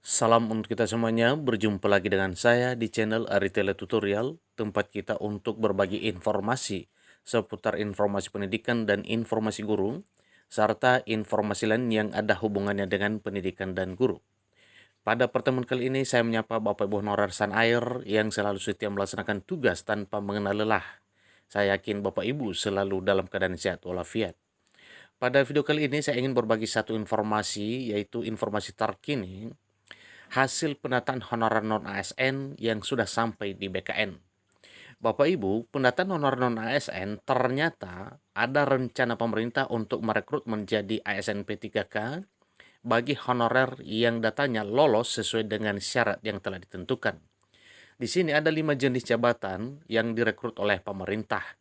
Salam untuk kita semuanya, berjumpa lagi dengan saya di channel Aritele Tutorial, tempat kita untuk berbagi informasi seputar informasi pendidikan dan informasi guru, serta informasi lain yang ada hubungannya dengan pendidikan dan guru. Pada pertemuan kali ini saya menyapa Bapak Ibu honorer Sanair yang selalu setia melaksanakan tugas tanpa mengenal lelah. Saya yakin Bapak Ibu selalu dalam keadaan sehat walafiat. Pada video kali ini saya ingin berbagi satu informasi, yaitu informasi terkini hasil penataan honorer non-ASN yang sudah sampai di BKN. Bapak Ibu, penataan honorer non-ASN ternyata ada rencana pemerintah untuk merekrut menjadi ASN P3K bagi honorer yang datanya lolos sesuai dengan syarat yang telah ditentukan. Di sini ada 5 jenis jabatan yang direkrut oleh pemerintah.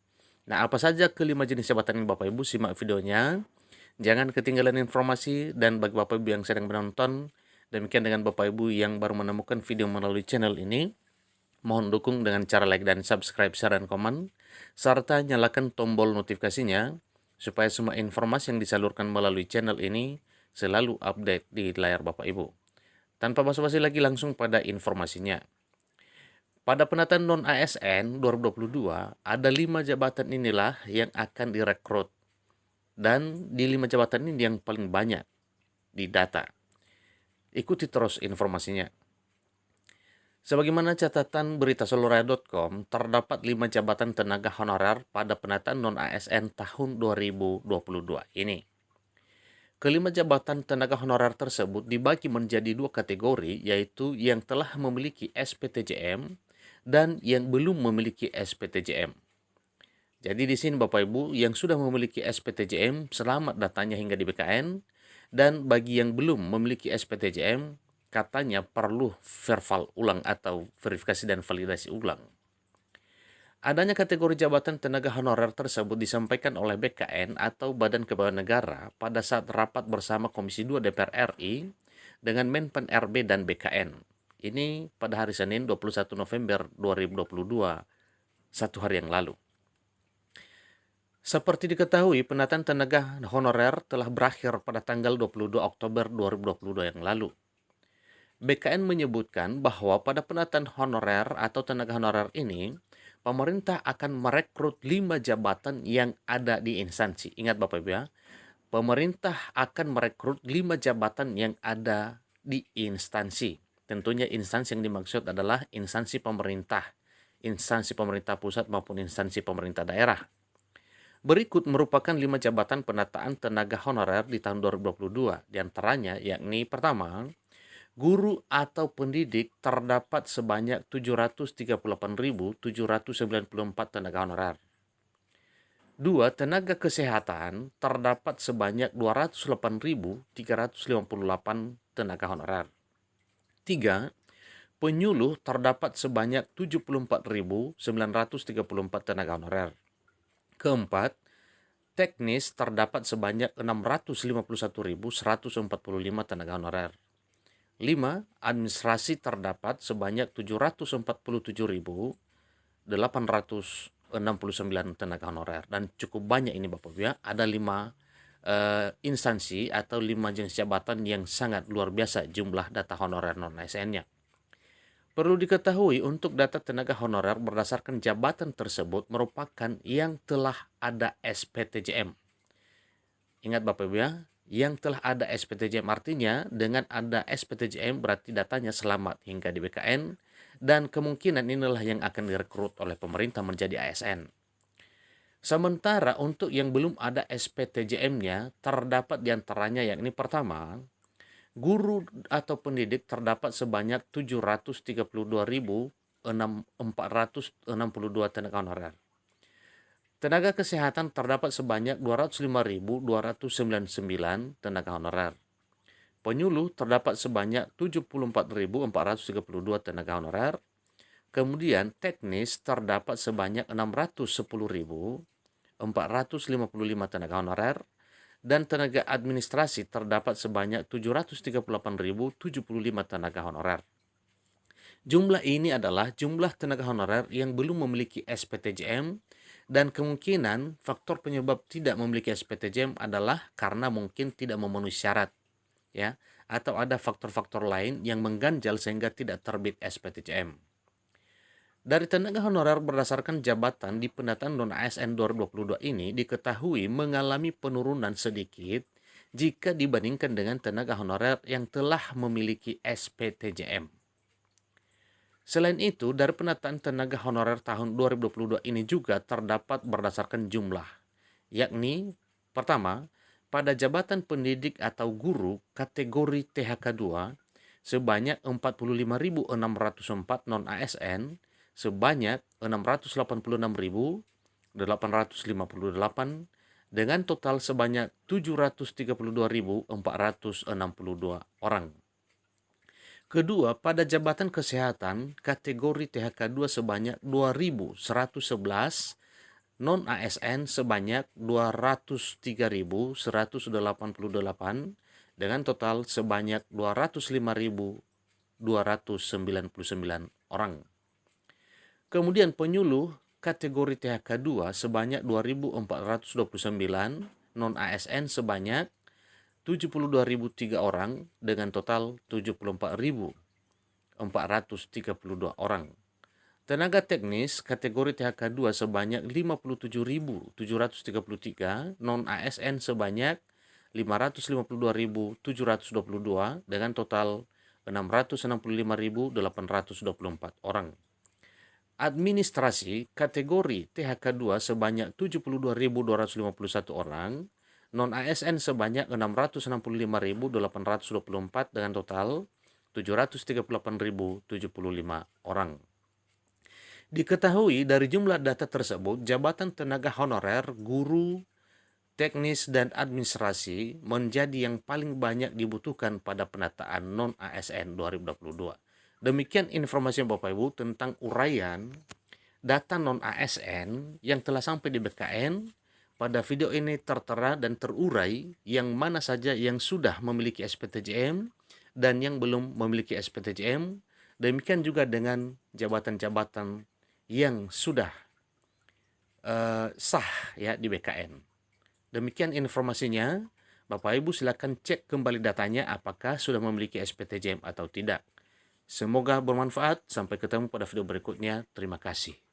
Nah, apa saja kelima jenis jabatan ini Bapak Ibu? Simak videonya. Jangan ketinggalan informasi, dan bagi Bapak Ibu yang sedang menonton, demikian dengan Bapak Ibu yang baru menemukan video melalui channel ini, mohon dukung dengan cara like dan subscribe, share, dan komen, serta nyalakan tombol notifikasinya, supaya semua informasi yang disalurkan melalui channel ini selalu update di layar Bapak Ibu. Tanpa basa-basi lagi, langsung pada informasinya. Pada penataan non-ASN 2022, ada 5 jabatan inilah yang akan direkrut. Dan di 5 jabatan ini yang paling banyak di data. Ikuti terus informasinya. Sebagaimana catatan berita seluruhraya.com, terdapat 5 jabatan tenaga honorer pada penataan non-ASN tahun 2022 ini. Kelima jabatan tenaga honorer tersebut dibagi menjadi 2 kategori, yaitu yang telah memiliki SPTJM dan yang belum memiliki SPTJM. Jadi di sini Bapak Ibu yang sudah memiliki SPTJM, selamat datanya hingga di BKN, dan bagi yang belum memiliki SPTJM, katanya perlu verval ulang atau verifikasi dan validasi ulang. Adanya kategori jabatan tenaga honorer tersebut disampaikan oleh BKN atau Badan Kepegawaian Negara pada saat rapat bersama Komisi 2 DPR RI dengan Menpan RB dan BKN. Ini pada hari Senin 21 November 2022, satu hari yang lalu. Seperti diketahui, penataan tenaga honorer telah berakhir pada tanggal 22 Oktober 2022 yang lalu. BKN menyebutkan bahwa pada penataan honorer atau tenaga honorer ini, pemerintah akan merekrut 5 jabatan yang ada di instansi. Ingat Bapak Ibu ya, pemerintah akan merekrut 5 jabatan yang ada di instansi. Tentunya instansi yang dimaksud adalah instansi pemerintah pusat maupun instansi pemerintah daerah. Berikut merupakan 5 jabatan penataan tenaga honorer di tahun 2022, diantaranya yakni pertama, guru atau pendidik terdapat sebanyak 738.794 tenaga honorer. 2. Tenaga kesehatan terdapat sebanyak 208.358 tenaga honorer. 3. Penyuluh terdapat sebanyak 74.934 tenaga honorer. Keempat, teknis terdapat sebanyak 651.145 tenaga honorer. 5. Administrasi terdapat sebanyak 747.869 tenaga honorer. Dan cukup banyak ini Bapak Ibu ya, ada 5 instansi atau 5 jenis jabatan yang sangat luar biasa jumlah data honorer non-ASN-nya. Perlu diketahui untuk data tenaga honorer berdasarkan jabatan tersebut merupakan yang telah ada SPTJM. Ingat Bapak Ibu ya, yang telah ada SPTJM artinya dengan ada SPTJM berarti datanya selamat hingga di BKN, dan kemungkinan inilah yang akan direkrut oleh pemerintah menjadi ASN. Sementara untuk yang belum ada SPTJM-nya terdapat diantaranya yakni pertama, guru atau pendidik terdapat sebanyak 732.462 tenaga honorer. Tenaga kesehatan terdapat sebanyak 205.299 tenaga honorer. Penyuluh terdapat sebanyak 74.432 tenaga honorer. Kemudian teknis terdapat sebanyak 610.455 tenaga honorer. Dan tenaga administrasi terdapat sebanyak 738.075 tenaga honorer. Jumlah ini adalah jumlah tenaga honorer yang belum memiliki SPTJM, dan kemungkinan faktor penyebab tidak memiliki SPTJM adalah karena mungkin tidak memenuhi syarat ya, atau ada faktor-faktor lain yang mengganjal sehingga tidak terbit SPTJM. Dari tenaga honorer berdasarkan jabatan di pendataan non-ASN 2022 ini diketahui mengalami penurunan sedikit jika dibandingkan dengan tenaga honorer yang telah memiliki SPTJM. Selain itu, dari penataan tenaga honorer tahun 2022 ini juga terdapat berdasarkan jumlah, yakni pertama, pada jabatan pendidik atau guru kategori THK2 sebanyak 45.604 non-ASN sebanyak 686.858 dengan total sebanyak 732.462 orang. Kedua, pada jabatan kesehatan kategori THK2 sebanyak 2.111, non-ASN sebanyak 203.188 dengan total sebanyak 205.299 orang. Kemudian penyuluh kategori THK2 sebanyak 2.429, non-ASN sebanyak 72.003 orang dengan total 74.432 orang. Tenaga teknis kategori THK2 sebanyak 57.733, non-ASN sebanyak 552.722 dengan total 665.824 orang. Administrasi kategori THK2 sebanyak 72.251 orang, non-ASN sebanyak 665.824 dengan total 738.075 orang. Diketahui dari jumlah data tersebut, jabatan tenaga honorer, guru, teknis, dan administrasi menjadi yang paling banyak dibutuhkan pada penataan non-ASN 2022. Demikian informasi Bapak Ibu tentang uraian data non-ASN yang telah sampai di BKN. Pada video ini tertera dan terurai yang mana saja yang sudah memiliki SPTJM dan yang belum memiliki SPTJM. Demikian juga dengan jabatan-jabatan yang sudah sah ya di BKN. Demikian informasinya. Bapak Ibu silakan cek kembali datanya apakah sudah memiliki SPTJM atau tidak. Semoga bermanfaat. Sampai ketemu pada video berikutnya. Terima kasih.